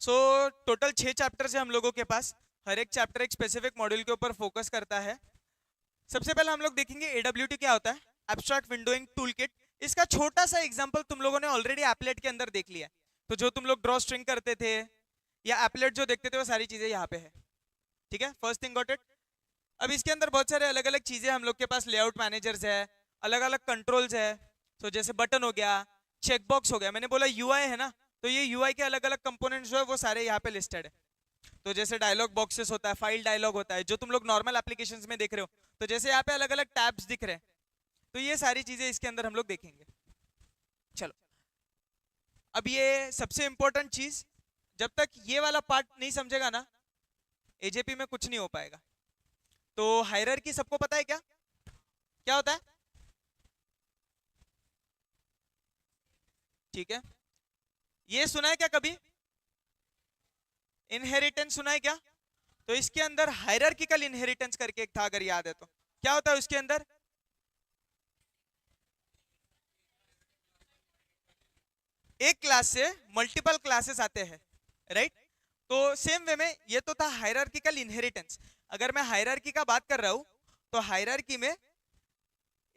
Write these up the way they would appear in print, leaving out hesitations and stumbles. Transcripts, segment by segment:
So total 6 chapters है हम लोगों के पास। हर एक चैप्टर एक स्पेसिफिक मॉड्यूल के ऊपर फोकस करता है। सबसे पहले हम लोग देखेंगे एडब्ल्यूटी क्या होता है, एब्स्ट्रैक्ट विंडोइंग टूलकिट। इसका छोटा सा एग्जांपल तुम लोगों ने ऑलरेडी एप्लेट के अंदर देख लिया है। तो जो तुम लोग ड्रॉ स्ट्रिंग करते थे या एप्लेट जो देखते थे वो सारी चीजें यहाँ पे है। ठीक है, फर्स्ट थिंग गॉट इट। अब इसके अंदर बहुत सारे अलग अलग चीजें हम लोग के पास, लेआउट मैनेजर्स है, अलग अलग कंट्रोल्स है। तो जैसे बटन हो गया, चेकबॉक्स हो गया, मैंने बोला यूआई है ना, तो ये यूआई के अलग अलग कंपोनेंट्स जो है वो सारे यहाँ पे लिस्टेड है। तो जैसे डायलॉग बॉक्सेस होता है, फाइल डायलॉग होता है, जो तुम लोग नॉर्मल एप्लीकेशंस में देख रहे हो। तो जैसे यहाँ पे अलग अलग टैब्स दिख रहे हैं, तो ये सारी चीजें इसके अंदर हम लोग देखेंगे। चलो, अब ये सबसे इंपॉर्टेंट चीज, जब तक ये वाला पार्ट नहीं समझेगा ना, एजेपी में कुछ नहीं हो पाएगा। तो हायरार्की सबको पता है क्या क्या होता है? ठीक है, ये सुना है क्या कभी? इनहेरिटेंस सुना है क्या? तो इसके अंदर हायरार्किकल इनहेरिटेंस करके एक था, अगर याद है तो। क्या होता है उसके अंदर? एक क्लास से मल्टीपल क्लासेस आते हैं, राइट? तो सेम वे में ये तो था हायरार्किकल इनहेरिटेंस। अगर मैं हायरार्की का बात कर रहा हूं, तो हायरार्की में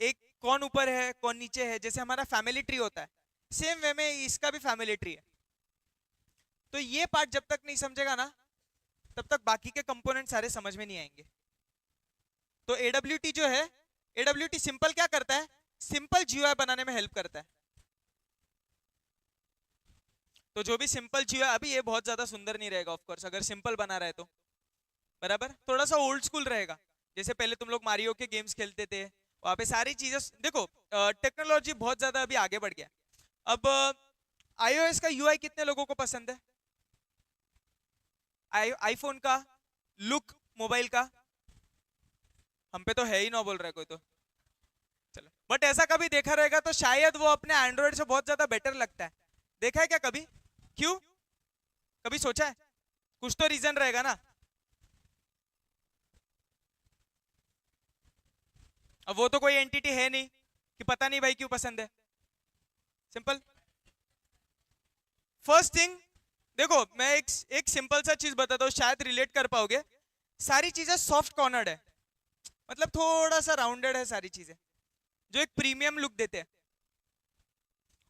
एक कौन ऊपर है कौन नीचे है, जैसे हमारा फैमिली ट्री होता है, सेम वे में इसका भी फैमिली ट्री है। तो ये पार्ट जब तक नहीं समझेगा ना, तब तक बाकी के कंपोनेंट सारे समझ में नहीं आएंगे। तो एडब्ल्यूटी जो है, एडब्ल्यूटी सिंपल क्या करता है? सिंपल जीयूआई बनाने में हेल्प करता है। तो जो भी सिंपल जीयूआई, अभी ये बहुत ज्यादा सुंदर नहीं रहेगा ऑफ कोर्स अगर सिंपल बना रहा है तो, बराबर, थोड़ा सा ओल्ड स्कूल रहेगा। जैसे पहले तुम लोग मारियो के गेम्स खेलते थे, वहां पे सारी चीजें देखो, टेक्नोलॉजी बहुत ज्यादा अभी आगे बढ़ गया। अब आईओएस का यूआई कितने लोगों को पसंद है? आईफोन का लुक, मोबाइल का? हम पे तो है ही ना बोल रहा है कोई तो। चलो, बट ऐसा कभी देखा रहेगा तो शायद वो अपने एंड्रॉइड से बहुत ज्यादा बेटर लगता है। देखा है क्या कभी? क्यों? कभी सोचा है? कुछ तो रीजन रहेगा ना। अब वो तो कोई एंटिटी है नहीं कि पता नहीं भाई क्यों पसंद है। सिंपल। फर्स्ट थिंग, देखो मैं एक सिंपल सा चीज बताता हूँ, शायद रिलेट कर पाओगे। सारी चीजें सॉफ्ट कॉर्नर्ड है, मतलब थोड़ा सा राउंडेड है सारी चीजें, जो एक प्रीमियम लुक देते हैं।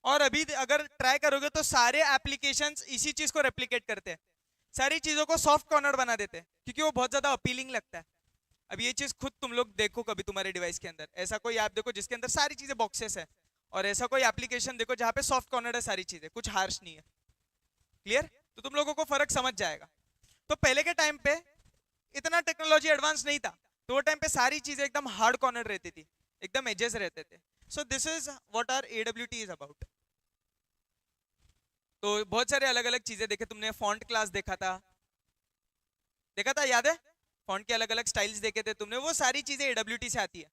और अभी अगर ट्राई करोगे तो सारे एप्लीकेशंस इसी चीज को रेप्लिकेट करते हैं, सारी चीजों को सॉफ्ट कॉर्नर बना देते हैं, क्योंकि वो बहुत ज्यादा अपीलिंग लगता है। अब ये चीज खुद तुम लोग देखो कभी तुम्हारे डिवाइस के अंदर, ऐसा कोई ऐप देखो जिसके अंदर सारी चीजें बॉक्सेस है, और ऐसा कोई एप्लीकेशन देखो जहां पे सॉफ्ट कॉर्नर है, सारी चीजें, कुछ हार्श नहीं है। क्लियर? तो तुम लोगों को फर्क समझ जाएगा। तो पहले के टाइम पे इतना टेक्नोलॉजी एडवांस नहीं था, तो वो टाइम पे सारी चीजें एकदम हार्ड कॉर्नर रहती थी, एकदम एजेस रहते थे। So this is what our AWT is about. तो बहुत सारे अलग अलग चीजें देखे तुमने, फॉन्ट क्लास देखा था, देखा था, याद है? फॉन्ट के अलग अलग स्टाइल्स देखे थे तुमने, वो सारी चीजें एडब्ल्यूटी से आती है।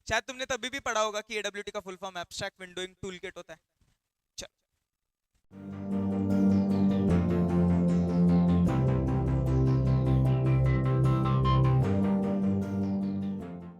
शायद तुमने तभी भी पढ़ा होगा कि एडब्ल्यूटी का full form abstract windowing toolkit होता है। चल,